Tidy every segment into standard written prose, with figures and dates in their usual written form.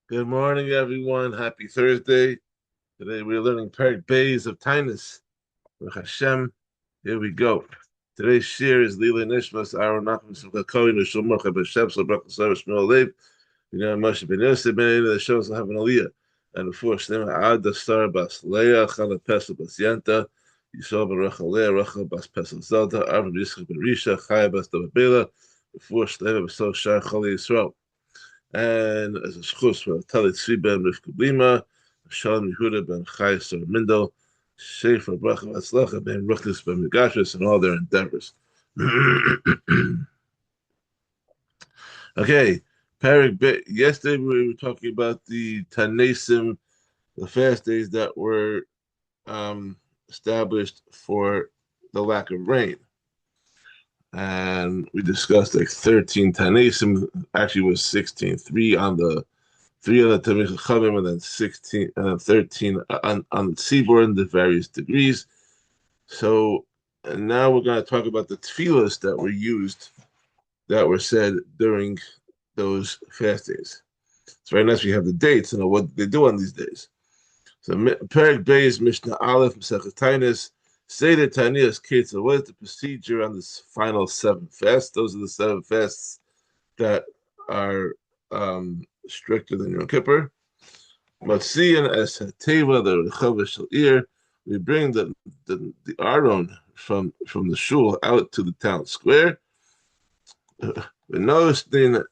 Good morning, everyone. Happy Thursday. Today we're learning Perek Bays of Taanis. With Hashem, here we go. Today's shiur is Lila Nishmas, Aron Nachman Simcha Kohen, Rishon Morcha B'Shem, Slabrak L'Sar, Shmuel Leib, Binyan Moshe Ben Yosef, Ben Eina, the Shem, have an Aliyah. And before Shlema Ad, the Star Bas Leah, Chala Pesel Bas Yanta, Yisrael Baruch Aleh, Rachel Bas Pesel Zelda, Avraham Yitzchak Ben Risha, Chaya Bas Davabela, before Shlema Basel Shar Chali Yisrael. And as a schus for Talit Tzvi ben Rivka Blima, Shalom Yehuda ben Chayes or Mindel, Shefer Bracha Vatzlacha ben Ruchnis ben Megashris, and all their endeavors. Okay, Perek. Yesterday we were talking about the Taanis, the fast days that were established for the lack of rain. And we discussed like 13 Taanis, actually was 16, three on the Tamil Chavim, and then 16 and then 13 on the seaboard, the various degrees. So and now we're going to talk about the tefillos that were used, that were said during those fast days. It's very nice we have the dates and what they do on these days. So Perek Beis Mishnah Aleph Masechet Taanis. Say the Taanis Ketzah. What is the procedure on this final 7 fasts? Those are the 7 fasts that are stricter than Yom Kippur. Matzian as Hateva, the Rechava Shal. We bring the Aron from the shul out to the town square. V'nostin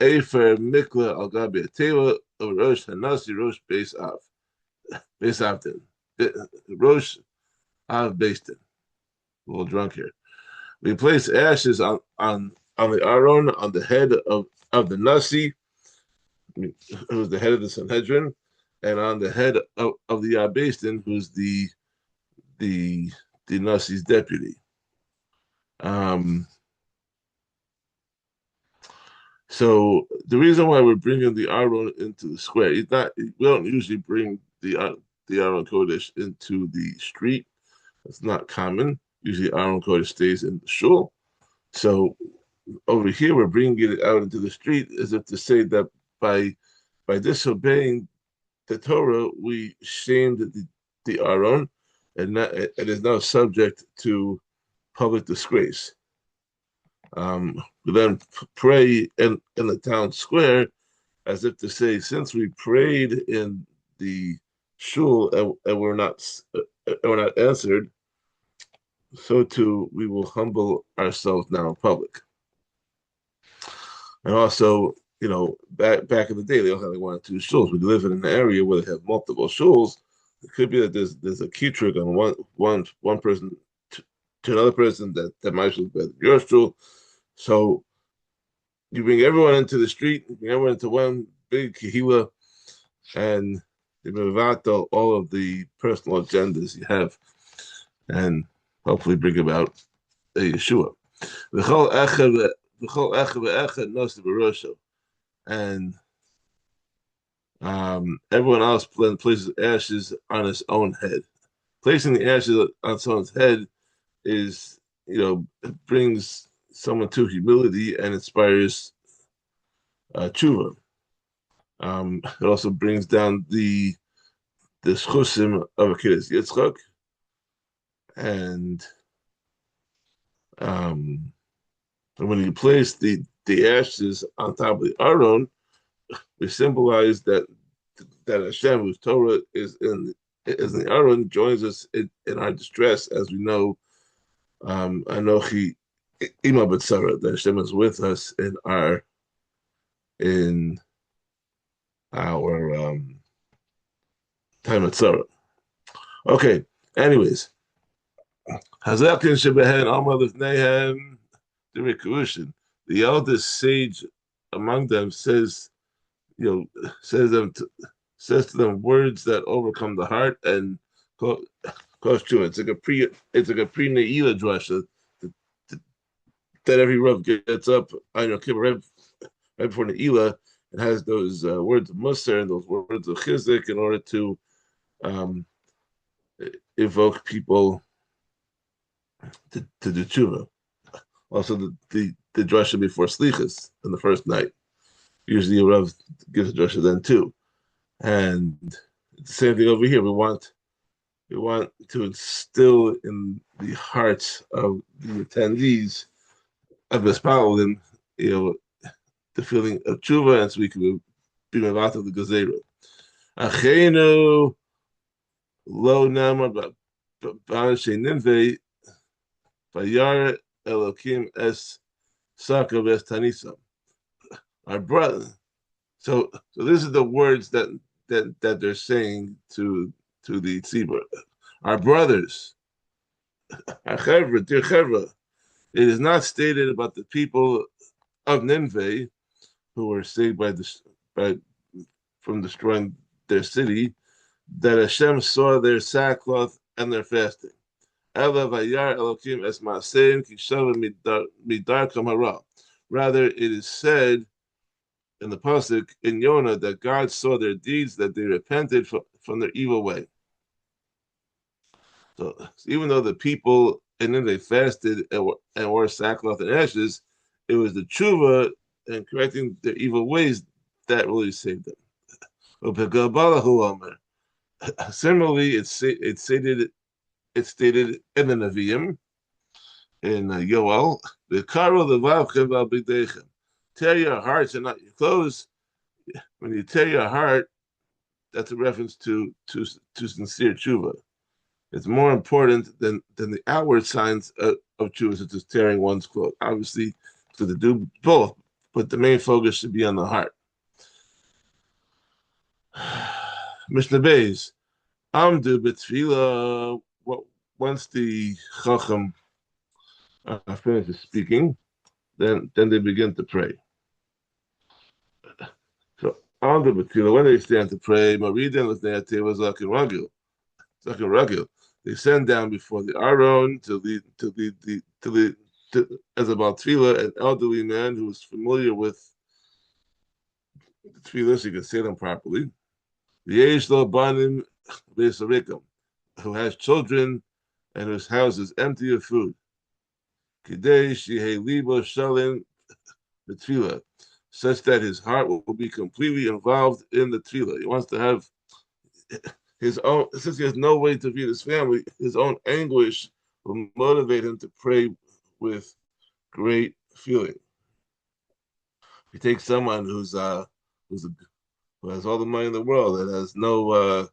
afar mikla al gabi Hateva of Rosh Hanasi Rosh Beis Av. Beis Avdin. Rosh Av Beistin. A little drunk here. We place ashes on the Aron, on the head of the Nasi, who's the head of the Sanhedrin, and on the head of the Beistin, who's the Nasi's deputy. So the reason why we're bringing the Aron into the square, we don't usually bring the Aron Kodesh into the street. It's not common. Usually Aron Kodesh stays in the shul. So over here, we're bringing it out into the street as if to say that by disobeying the Torah, we shamed the Aron, and it is now subject to public disgrace. We then pray in the town square as if to say, since we prayed in the shul and we're not answered, so too we will humble ourselves now in public. And also, back in the day, they only had like 1 or 2 shuls. We live in an area where they have multiple shuls. It could be that there's a kitrug on one person to another person that might be better than your shul. So you bring everyone into the street, you bring everyone into one big kehila, and you mevatel all of the personal agendas you have, and hopefully bring about a Yeshua. And everyone else places ashes on his own head. Placing the ashes on someone's head is, it brings someone to humility and inspires tshuva. It also brings down the schusim of a kid's Yitzchak, and when you place the ashes on top of the Aron, we symbolize that Hashem, whose Torah is in the Aron, joins us in our distress, as we know. Anochi Ima B'Tzara, that Hashem is with us in our time at Tzara. Okay. Anyways, Hazakin Shebehen Amar Lifneihem Dirikuushin. The eldest sage among them says to them words that overcome the heart and cause true. It's like a pre Neila drasha that every Rav gets up. I know right before Neila and has those words of Musar and those words of Chizik in order to evoke people to do tshuva. Also, the drasha before Slichas in the first night. Usually a Rav gives a drasha then too. And it's the same thing over here. We want to instill in the hearts of the attendees of the Spalalim, the feeling of tshuva, and so we can be mevat of the gezerah. Achenu lo namar b'an sheninvei vayar Elokim es sakav es tanisam. Our brother. So this is the words that they're saying to the tzibur. Our brothers, our chevra, dear chevra. It is not stated about the people of Nineveh who were saved by from destroying their city that Hashem saw their sackcloth and their fasting. Ela vayar Elokim es maasein ki shava midarkam hara. Rather, it is said in the pasuk in Yonah that God saw their deeds, that they repented from their evil way. So even though the people and then they fasted and wore sackcloth and ashes, it was the tshuva and correcting their evil ways that really saved them. Similarly, it's stated in the Nevi'im in Yoel, the karo levavchem al bigdeichem. Tear your hearts and not your clothes. When you tear your heart, that's a reference to sincere tshuva. It's more important than the outward signs of tshuva, such as tearing one's clothes. Obviously, so to do both, but the main focus should be on the heart. Mishnah Beis, Amdu b'tefillah. Once the Chacham finishes speaking, then they begin to pray. So Amdu b'tefillah, when they stand to pray, Maridan l'fnei hateva zaken ragil. They send down before the Aron as about tefillah, an elderly man who is familiar with the tefillah, so you can say them properly. The Yesh lo banim v'esarikim, who has children and whose house is empty of food. Kidei shehei libo shalin b'tefillah, such that his heart will be completely involved in the tefillah. He wants to have his own, since he has no way to feed his family, his own anguish will motivate him to pray with great feeling. If you take someone who has all the money in the world and has no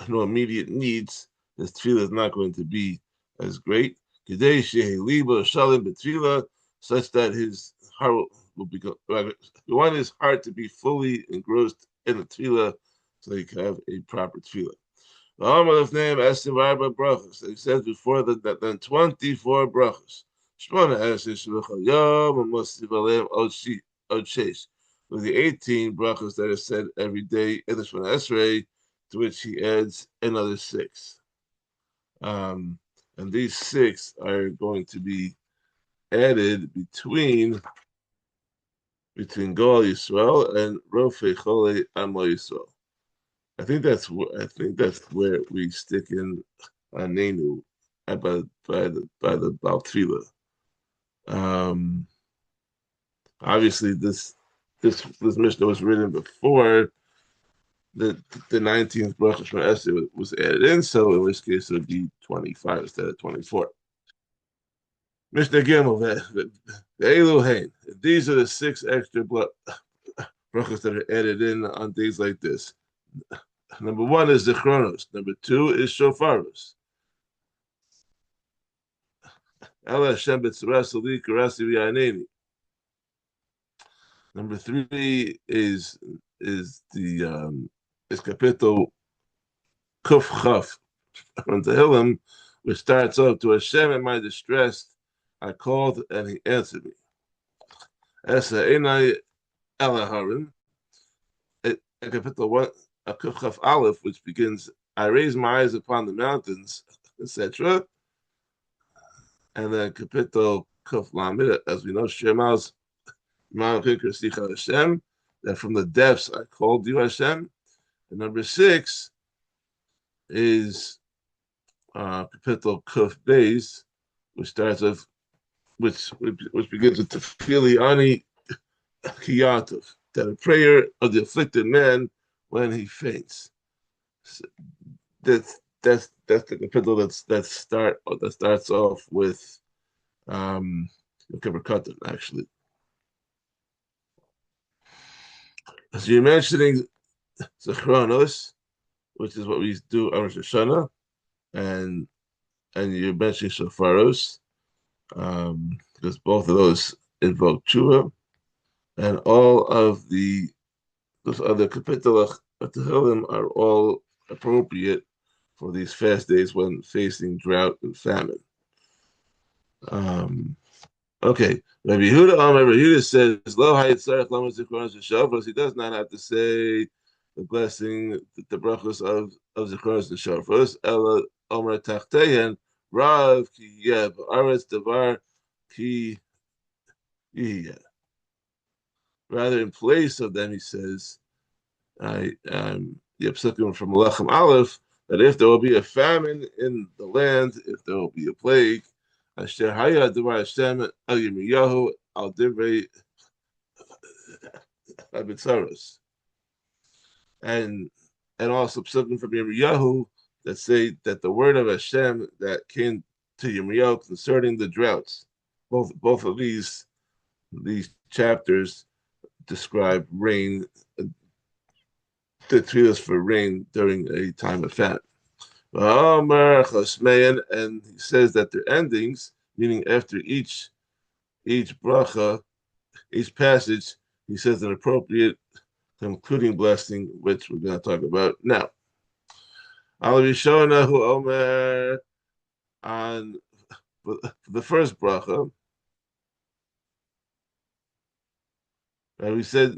immediate needs, his tefillah is not going to be as great. Such that his heart will be. We want his heart to be fully engrossed in the tefillah, so he can have a proper tefillah. The Amar of name Esivarba brachos. He says before that then 24 brachos. Shmona Eshes Shluchal Yom and Mostiv Aleim Od Sheish. With the 18 brachos that are said every day in the Shmona Esrei, to which he adds another 6. And these 6 are going to be added between Goal Yisrael and Rofei Chole Amo Yisrael. I think that's where we stick in Nenu by the Baal Tefillah. Obviously, this Mishnah was written before the 19th bracha from Esther was added in, so in this case it would be 25 instead of 24. Mishnah Gimel, the Elohein. These are the 6 extra brachas that are added in on days like this. Number 1 is the chronos. Number 2 is shofaros. Ela Hashem b'tzuras ali karasi v'yaneni. Number 3 is kapitel Kuf Chaf from Tehillim, which starts off, to Hashem in my distress I called and he answered me. Esa enai ela harim. Kapitel 1, Kuf Chaf Aleph, which begins, I raise my eyes upon the mountains, etc. And then Kapitel Kuf Lamed, as we know, Shema's Hashem, that from the depths I called you, Hashem. And number 6 is Kapitel Kuf Beis, which starts with, which begins with Tefili Ani Kiyatov, that a prayer of the afflicted man when he faints. So that's the capital that starts off with actually. So you're mentioning Zechronos, which is what we do on Rosh Hashanah, and you're mentioning shofaros, because both of those invoke tshuva, and all of those other kapitulach of Tehillim are all appropriate for these fast days when facing drought and famine. Okay, Rabbi Yehuda says, "Lo hayitzarech lama zichronos v'shofros." He does not have to say the blessing, the brachos of zichronos and shofros. Ela omer tachtehen rav ki yeh ba'aretz davar ki yeh. Rather, in place of them, he says, the psukim from Lechem Aleph, that if there will be a famine in the land, if there will be a plague, Asher Haya Devar Hashem El Yirmiyahu Al Divrei Abitzaros, and also psukim from Yirmiyahu that say that the word of Hashem that came to Yirmiyahu concerning the droughts. Both of these chapters describe rain, the tefillas for rain during a time of famine. And he says that their endings, meaning after each bracha, each passage, he says an appropriate concluding blessing, which we're going to talk about now. Al Rishonahu Omer, on the first bracha, we said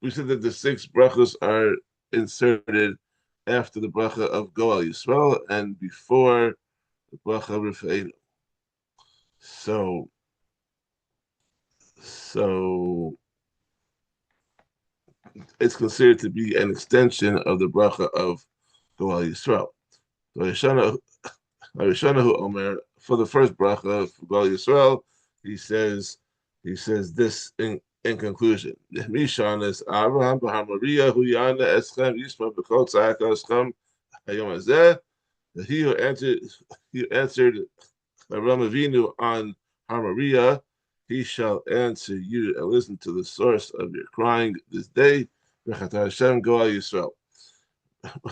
that the 6 brachas are inserted after the bracha of Goal Yisrael and before the bracha of Rifeinu. So it's considered to be an extension of the bracha of Goal Yisrael. So Rishanahu Omer, for the first bracha of Goal Yisrael, he says this in conclusion. Mishan is Abraham b'Hamariya hu yana eschem yisma b'kol tzaka eschem hayom hazeh. He who answered Abraham Avinu on Hamariya, he shall answer you and listen to the source of your crying this day. Hashem Goal Yisrael.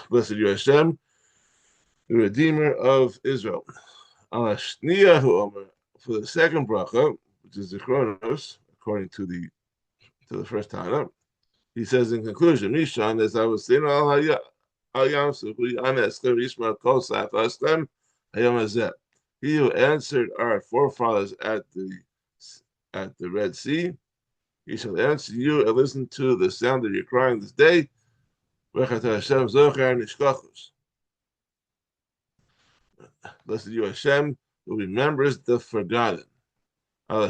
Blessed you Hashem, the Redeemer of Israel. For the second bracha, which is the Chronos, according to the first Tana, he says in conclusion, Mishan, as I was saying, he who answered our forefathers at the Red Sea, he shall answer you and listen to the sound of your crying this day. Blessed you Hashem, who remembers the forgotten. For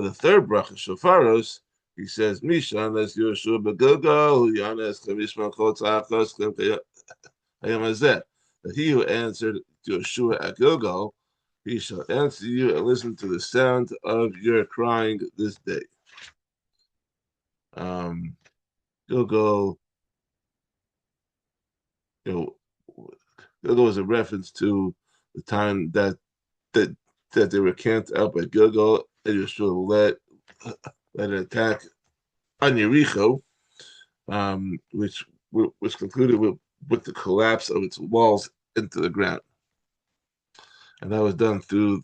the third bracha, shofaros, he says, Mishan as Yoshua Begilgal, Yanes Kamishman Kol Tzachos Hayamazeh. That he who answered Yoshua at Gilgal, he shall answer you and listen to the sound of your crying this day. Gilgal, Gilgal is a reference to the time that they were camped out by Gilgal, and Yeshua led an attack on Yericho, which concluded with the collapse of its walls into the ground, and that was done through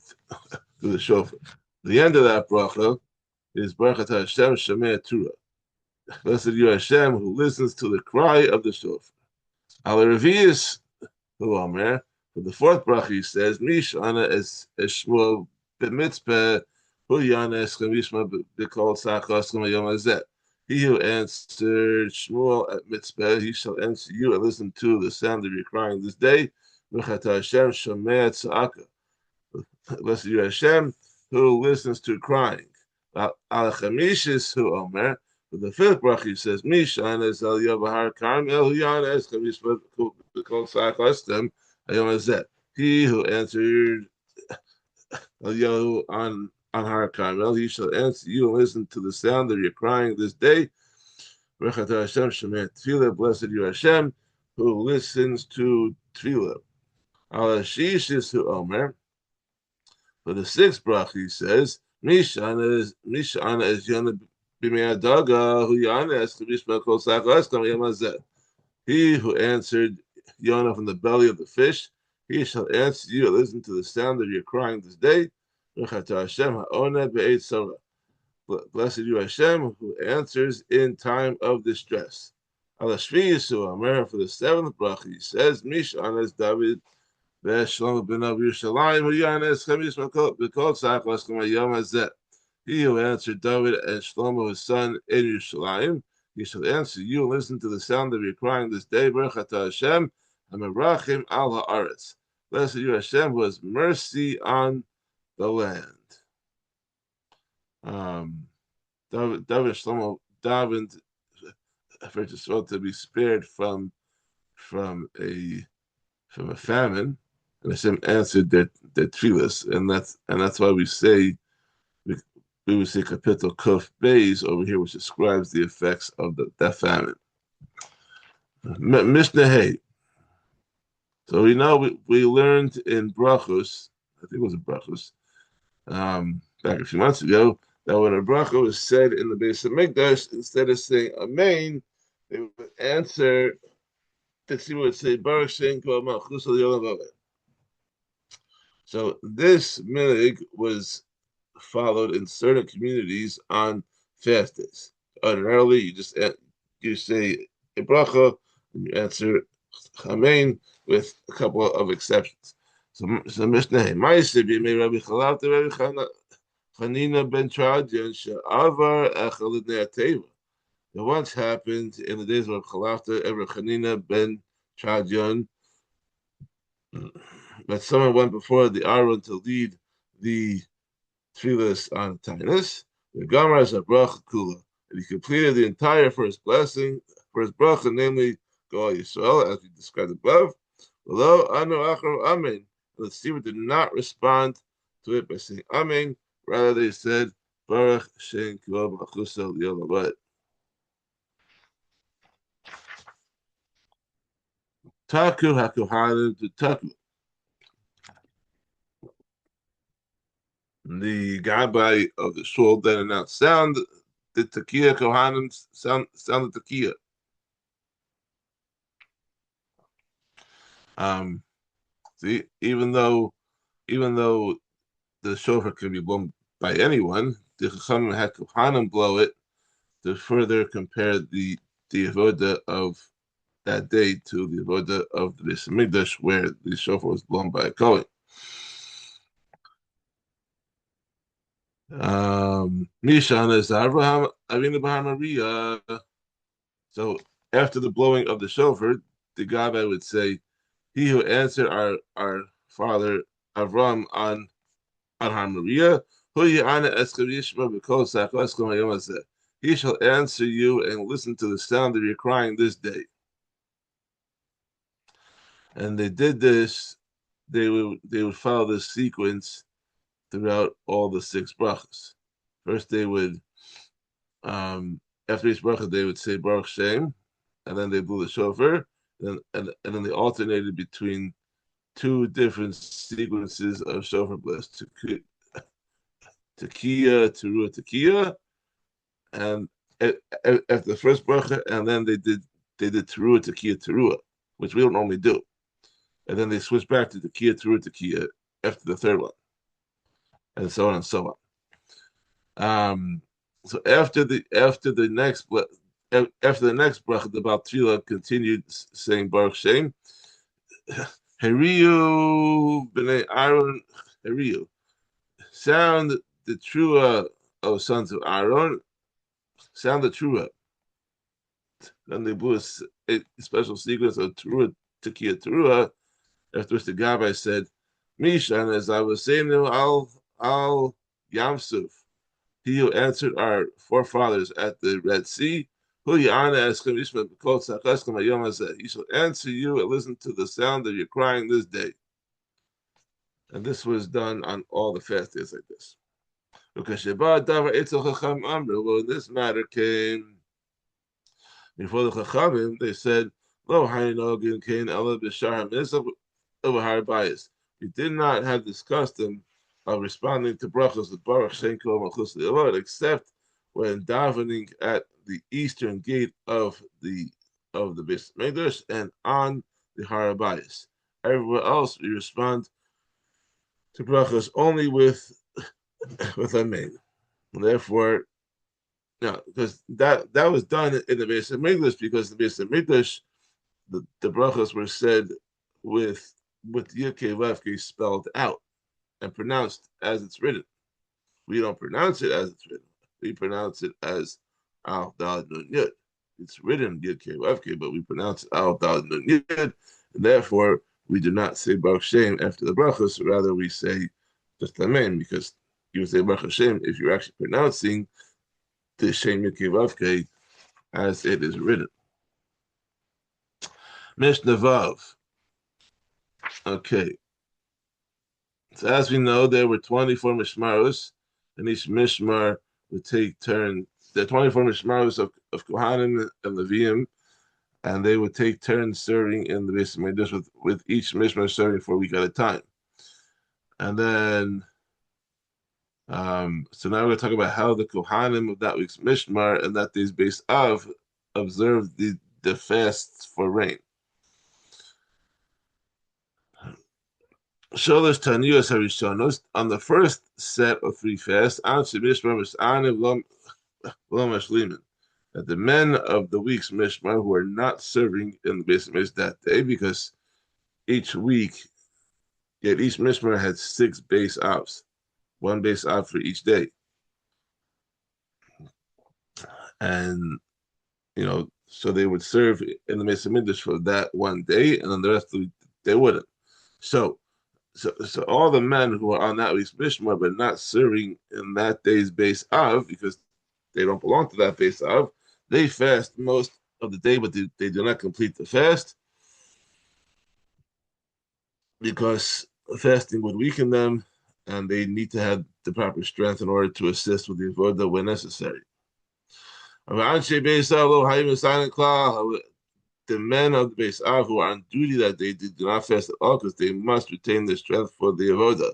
the shofar. The end of that bracha is Baruch Atah Hashem Shemei Torah. Blessed you Hashem, who listens to the cry of the shofar. Al Revius who Omer. For the fourth bracha, he says, Mishana es Shmuel b'mitzpeh hu yana es chamishma b'kol tzachos yom hazeh. He who answered Shmuel at mitzpeh, he shall answer you and listen to the sound of your crying this day. Blessed you Hashem, who listens to crying. Al chamishis hu Omer. For the fifth bracha, he says, Mishana es el yavahar karmel hu yana es chamishma b'kol tzachos. He who answered Eliyahu on on Har Carmel. He shall answer you and listen to the sound of your crying this day. Blessed you Hashem, who listens to tefillah. Al Ashish who Omer. For the sixth brach, he says, Mishana is Yana Bimei Adaga, who Yana es Chavishma Kol Sachas Kam Yamazeh. He who answered Yonah from the belly of the fish, he shall answer you and listen to the sound of your crying this day. Blessed you Hashem, who answers in time of distress. For the seventh bracha, he says, Mishana is David Shlomo ben Av Yerushalayim, who Yanes Chamis Makol Tzach Laskam Hayom Hazeh. He who answered David and Shlomo his son in Yerushalayim, he shall answer you and listen to the sound of your crying this day. Baruch atah Hashem, Hamerachim al haaretz. Blessed you Hashem, who has mercy on the land. David Shlomo davened for Israel to be spared from a famine, and Hashem answered their tefillas, and that's why we would say Kapitel Kuf Beis over here, which describes the effects of that famine. Mishnah Hay. So we learned in Brachos, I think it was in Brachos, back a few months ago, that when a bracha was said in the Beis Hamikdash, instead of saying Amen, they would answer. The would say Baruch Shem Kol Malchus Al Yolam. So this minig was followed in certain communities on fast days. Ordinarily, you say a bracha and you answer Amen with a couple of exceptions. So Mishnah Ma'aseh b'yemei Rabbi Chalavta Rabbi Chanina ben Tradian she'avar echad l'nei hateva. It once happened in the days of Chalafta, Rabbi Chanina ben Tradian, that someone went before the Aron to lead the tefillas on Taanis. The Gamar is a bracha kula, and he completed the entire first blessing, first bracha, namely Goal Yisrael, as we described above. Below, Anu Achar Amen. The Tzibur did not respond to it by saying Amen. Rather, they said Baruch Shem Kol Malchus Al Yolam. Taku Hakohanim to Taku. The Gabbai of the shul then announced, sound the Tekiah Kohanim, sound the Tekiah. See, even though the shofar can be blown by anyone, the Chachamim had Kohanim blow it to further compare the avodah of that day to the avodah of the Beis Hamikdash, where the shofar was blown by a Kohen. Mishan is Abraham Avinu Bar Maria. So after the blowing of the shofar, the Gabbai would say, "He who answered our father Avram on Har Maria, he shall answer you and listen to the sound of your crying this day." And they did this. They would follow this sequence throughout all the six brachas. First, they would, after each bracha, they would say Baruch Shem, and then they blew the shofar, and then they alternated between two different sequences of shofar blast: Tekiah, Teruah, Tekiah, and after the first bracha, and then they did Teruah, Tekiah, Teruah, which we don't normally do, and then they switched back to Tekiah, Teruah, Tekiah after the third one, and so on and so on. So after the next bracha, the Baal Tefillah continued saying Baruch Shem. Heriu b'nei Aron, Heriu, sound the trua, O sons of Aron, sound the trua. Then they blew a special sequence of Teruah, Tekiah, Teruah, after which the Gabbai said, Mishan, as I was saying to Al Yamsuf, he who answered our forefathers at the Red Sea, he shall answer you and listen to the sound of your crying this day. And this was done on all the fast days like this. Because when this matter came before the Chachamim, they said, "Lo hainogin kain ela b'shar hamisav over higher bias." We did not have this custom of responding to brachos with Baruch Shem Kol Malchus Le'avod, except when davening at the eastern gate of the Beis Mikdash and on the Har Bias. Everywhere else, we respond to brachos only with amen. Therefore, no, because that was done in the Beis Mikdash, because the Beis Mikdash, the brachos were said with Yud Vavke spelled out and pronounced as it's written. We don't pronounce it as it's written. We pronounce it as Al Dal Nun Yud. It's written Yud Vavke, but we pronounce it Al Dal Nun Yud, and therefore we do not say Baruch Shem after the brachos. Rather, we say just Amen, because you would say Baruch Hashem if you're actually pronouncing the Shem Yud Vavke as it is written. Mishnah Vav. Okay. So as we know, there were 24 mishmaros, and each mishmar would take turn. There are 24 mishmaros of Kohanim and Levites, and they would take turns serving in the Beis Mikdash with each mishmar serving for a week at a time. And then, so now we're going to talk about how the Kohanim of that week's mishmar and that day's base of observed the fasts for rain. Sholosh Taniyos Harishonos, on the first set of 3 fasts, that the men of the week's mishmar who are not serving in the Beis Mikdash that day, because each week, yet each mishmar had 6 base avs, 1 base av for each day, and so they would serve in the Beis Mikdash for that one day, and then the rest of the week they wouldn't. So all the men who are on that week's mishmar but not serving in that day's base av, because they don't belong to that base av, they fast most of the day, but they do not complete the fast, because fasting would weaken them, and they need to have the proper strength in order to assist with the avodah when necessary. The men of the base av who are on duty that day do not fast at all, because they must retain their strength for the avodah.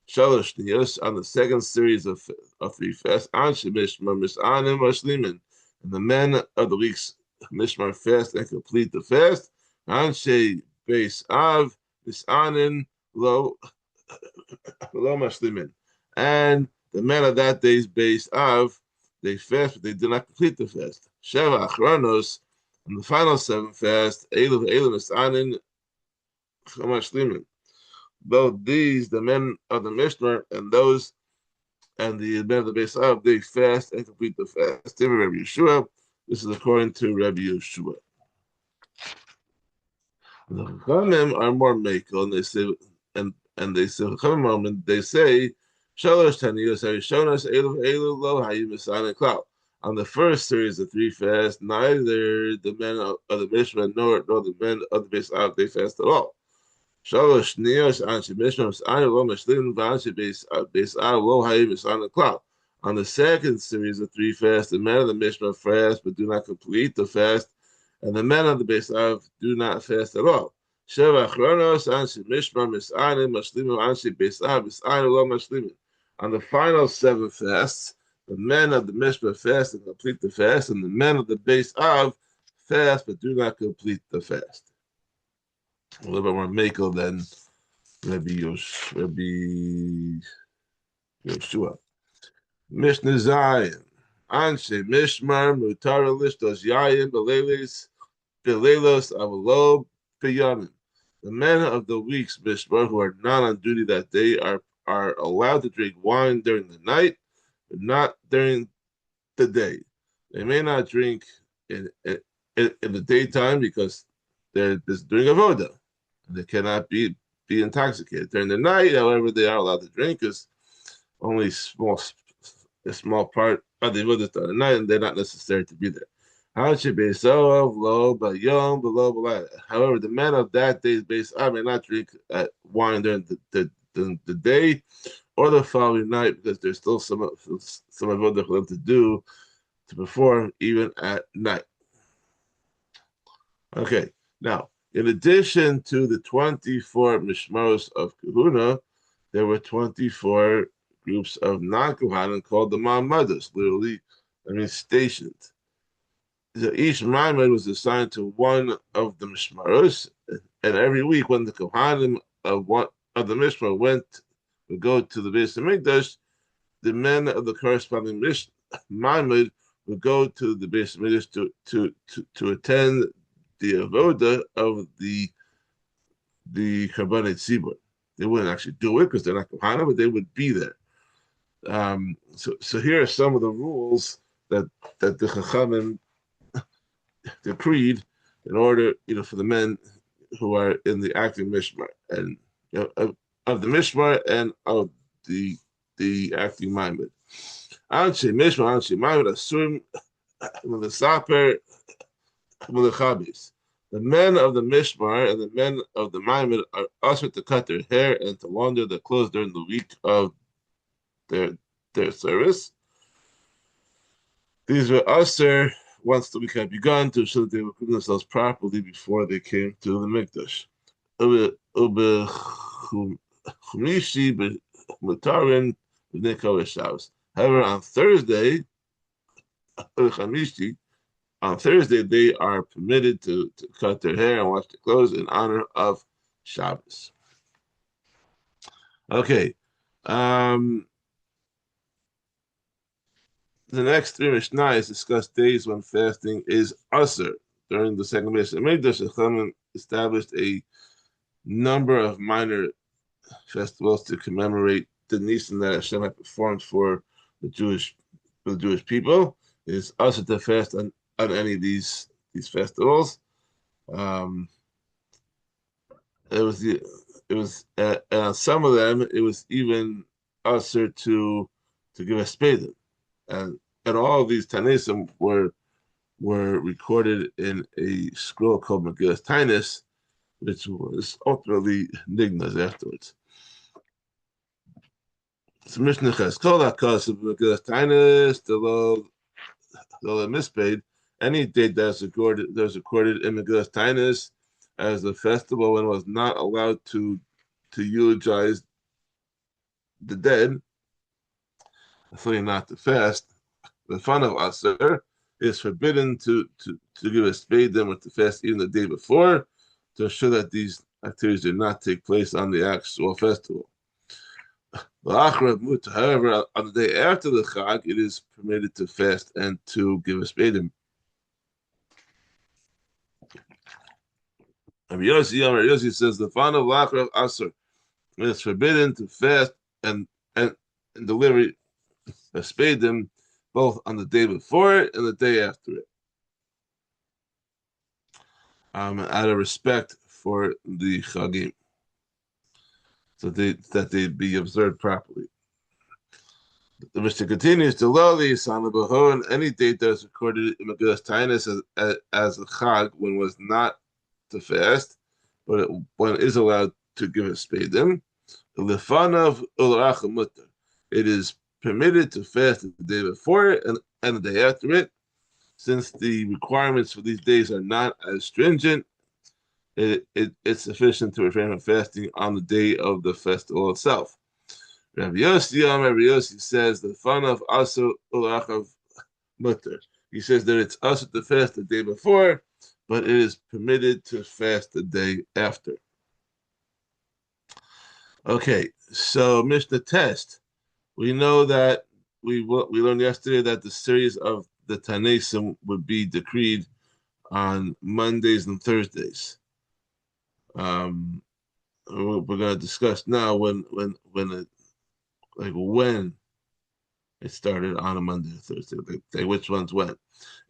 Shalosh niyos, on the second series of 3 fasts, anshe mishmar misanim mashlimin, and the men of the week's mishmar fast and complete the fast. Anshe base av misanim lo mashlimin, and the men of that day's base av, they fast, but they do not complete the fast. Sheva achronos, and the final 7 fasts, though these, the men of the Mishnah, and those and the men of the Beis Av, they fast and complete the fast. Rabbi Yeshua, this is according to Rabbi Yeshua. The Chachamim are more mekel, and they say, they say, Shalosh Taniyos Harishonos Elu Lo Hayim Misanim Klal. On the first series of 3 fasts, neither the men of the Mishnah nor the men of the Beis Av, they fast at all. Shalosh niyos anshe Mishnah misanim lo mashlim v'anshe Beis Av lo hayim misanim klal. On the second series of 3 fasts, the men of the Mishnah fast but do not complete the fast, and the men of the Beis Av do not fast at all. Sheva achronos anshe Mishnah misanim mashlim anshe Beis Av misanim lo mashlim. On the final 7 fasts, the men of the Mishnah fast and complete the fast, and the men of the Beis Av fast but do not complete the fast. A little bit more makel than Rabbi Yeshua. Mishnah Zayin. Anshe Mishmar Mutara Lishtos Yayin Belelos Avalo Piyamin. The men of the week's Mishmar who are not on duty that day are allowed to drink wine during the night, but not during the day. They may not drink in the daytime because they're doing avodah. They cannot be intoxicated. During the night, however, they are allowed to drink, because only a small part of the avodah done at night, and they're not necessary to be there. However, the men of that day's base may not drink wine during the day, or the following night, because there's still some avodah for them to do to perform even at night. Okay, now in addition to the 24 mishmaros of Kahuna, there were 24 groups of non-Kohanim called the Ma'amados, literally, stationed. So each Ma'amad was assigned to one of the mishmaros, and every week when the Kohanim of the Mishmar would go to the Beis Hamikdash, the men of the corresponding Ma'amad would go to the Beis Hamikdash to attend the avoda of the Karbanet Tzibur. They wouldn't actually do it because they're not Kohanim, but they would be there. So here are some of the rules that the Chachamim decreed in order, for the men who are in the acting mishmar and of the mishmar and of the acting ma'amad. Anshe mishmar, anshe ma'amad, assume the saper, the chabis. The men of the mishmar and the men of the ma'amad are usher to cut their hair and to launder their clothes during the week of their service. These were usher once the week had begun to ensure that they would clean themselves properly before they came to the mikdash. However, on Thursday, they are permitted to cut their hair and wash their clothes in honor of Shabbos. Okay. The next three Mishnayos discuss days when fasting is usher. During the second Beis Hamikdash, the Chachamim established a number of minor festivals to commemorate the Nisan that Hashem had performed for the Jewish people. It is usher to fast on any of these festivals. It was on some of them it was even usher to give a spadim. And all of these Taanis were recorded in a scroll called Megillas Taanis, which was ultimately Nignas afterwards. So Mishnah Ches Kol HaKos of Megillas Taanis the mispaid any date that's recorded in Megillas Taanis as a festival when it was not allowed to eulogize the dead, certainly not to fast. The fun of Aser is forbidden to give a spadim or to fast even the day before to ensure that these activities do not take place on the actual festival. However, on the day after the Chag, it is permitted to fast and to give a spadim. Rabbi Yossi says the fun of Lachra Aser is forbidden to fast and deliver a spadim both on the day before it and the day after it, out of respect for the Chagim, so that they be observed properly. The Mishnah continues to lowly son of Baho, and any date that is recorded in Megillas Taanis as a Chag when was not to fast, but when it is allowed to give a spadim. It is permitted to fast the day before it and the day after it, since the requirements for these days are not as stringent. It's sufficient to refrain from fasting on the day of the festival itself. Rabbi Yossi says the fun of Aser Ulachav Mutter. He says that it's Aser to fast the day before, but it is permitted to fast the day after. Okay, so Mishnah Test. We know that we learned yesterday that the series of the Taanis would be decreed on Mondays and Thursdays. We're going to discuss now when it started on a Monday or Thursday, which ones when.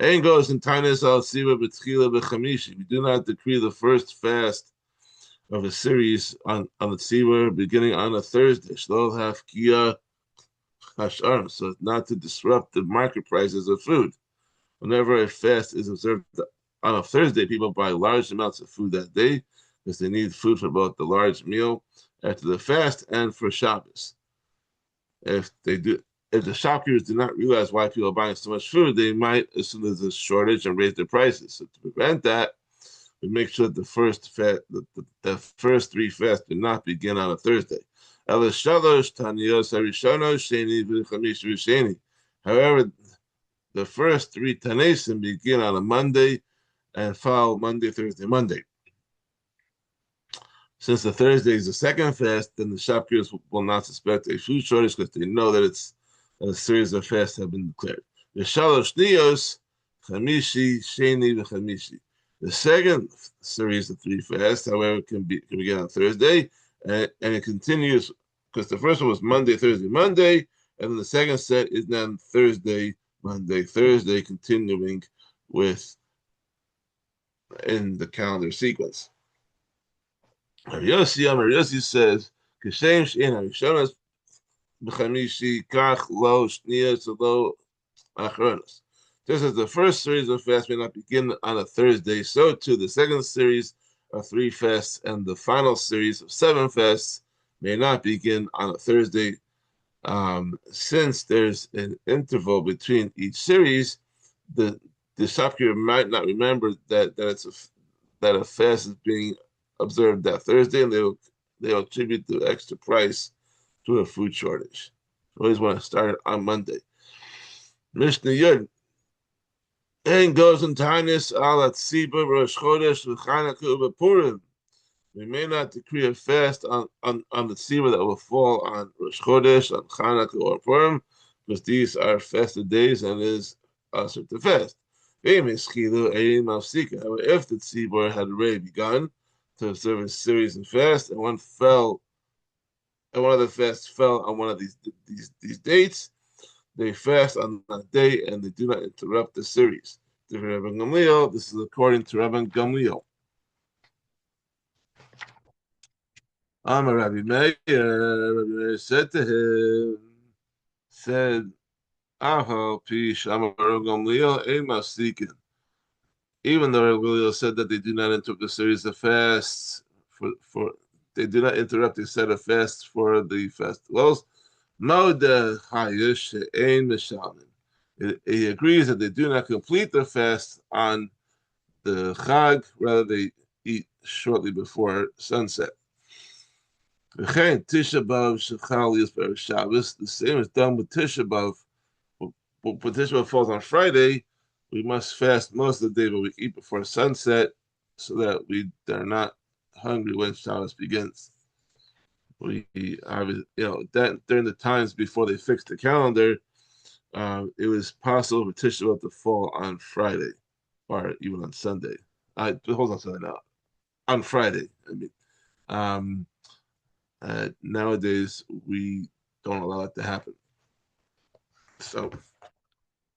Ein goes in Taanis al Siva b'tchila b'chamishi. We do not decree the first fast of a series on the Tzibur beginning on a Thursday. Shlo hafkia hashar, so not to disrupt the market prices of food. Whenever a fast is observed on a Thursday, people buy large amounts of food that day because they need food for both the large meal after the fast and for Shabbos. If they do, if the shopkeepers do not realize why people are buying so much food, they might assume there's a shortage and raise their prices. So to prevent that, we make sure that the first three fasts do not begin on a Thursday. However, the first three Taanis begin on a Monday and follow Monday, Thursday, Monday. Since the Thursday is the second fast, then the shopkeepers will not suspect a food shortage because they know that a series of fasts have been declared. The Shalosh Nios, Chamishi, Sheni, Chamishi. The second series of three fasts, however, can begin on Thursday, and it continues because the first one was Monday, Thursday, Monday, and then the second set is then Thursday, Monday, Thursday, continuing with in the calendar sequence. Yossi says, "Kishem she'en harishonas b'chamishi kach lo shniyos lo achronos." Just as the first series of fasts may not begin on a Thursday, so too the second series of three fasts and the final series of seven fasts may not begin on a Thursday. Since there's an interval between each series, the shopkeeper might not remember that a fast is being observed that Thursday, and they'll attribute the extra price to a food shortage. You always want to start it on Monday. Mishnah Yud. And goes in Taanis al Atziba Rosh Chodesh v'Chanukah u'Purim. We may not decree a fast on the tzibah that will fall on Rosh Chodesh, on Chanukah, or Purim, because these are fasted days and it is usher to fast. However, if the tzibah had already begun to observe a series of fasts, and one of the fasts fell on one of these dates, they fast on that day and they do not interrupt the series. This is according to Rabbi Gamliel. Rabbi Meir said to him, Ahal Pish Amar Gamliel Ein Masikin. Even though Rabbi Gamliel said that they do not interrupt the series of fasts for they do not interrupt a set of fasts for the festivals. He agrees that they do not complete their fast on the Chag, rather they eat shortly before sunset. The same is done with Tisha B'Av. When Tisha B'Av falls on Friday, we must fast most of the day, but we eat before sunset so that we are not hungry when Shabbos begins. We that during the times before they fixed the calendar, it was possible for Tisha B'Av to fall on Friday or even on Sunday. Hold on, Sunday now. On Friday, I mean. Nowadays, we don't allow it to happen. So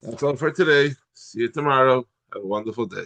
that's all for today. See you tomorrow. Have a wonderful day.